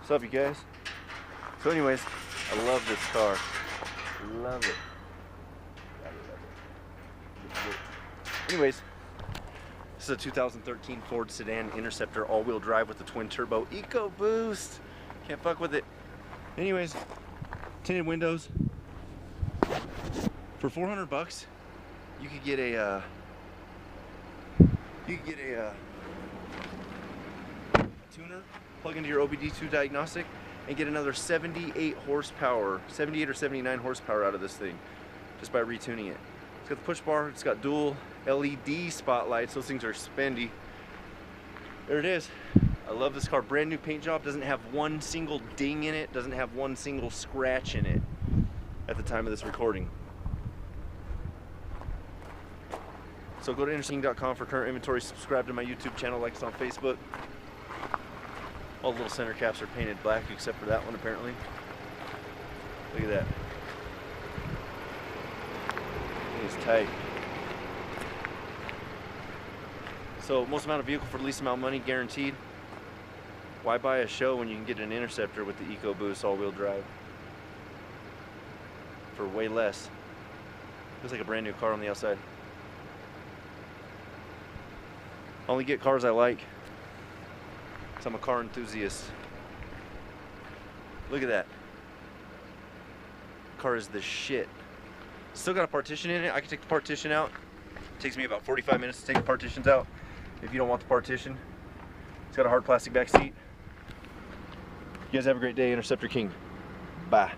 What's up, you guys? So anyways, I love this car. Love it. Gotta love it. Anyways, this is a 2013 Ford Sedan Interceptor all-wheel drive with the twin-turbo EcoBoost. Can't fuck with it. Anyways, tinted windows. For 400 bucks, you could get a tuner, plug into your OBD2 diagnostic, and get another 78 horsepower, 78 or 79 horsepower out of this thing, just by retuning it. It's got the push bar, it's got dual LED spotlights, those things are spendy. There it is. I love this car. Brand new paint job, doesn't have one single ding in it, doesn't have one single scratch in it at the time of this recording. So go to Interceptor.com for current inventory, subscribe to my YouTube channel, like us on Facebook. All the little center caps are painted black except for that one apparently. Look at that. It is tight. So most amount of vehicle for the least amount of money guaranteed. Why buy a show when you can get an Interceptor with the EcoBoost all-wheel drive for way less? Looks like a brand new car on the outside. I only get cars I like, because I'm a car enthusiast. Look at that. Car is the shit. Still got a partition in it. I can take the partition out. It takes me about 45 minutes to take the partitions out if you don't want the partition. It's got a hard plastic back seat. You guys have a great day, Interceptor King. Bye.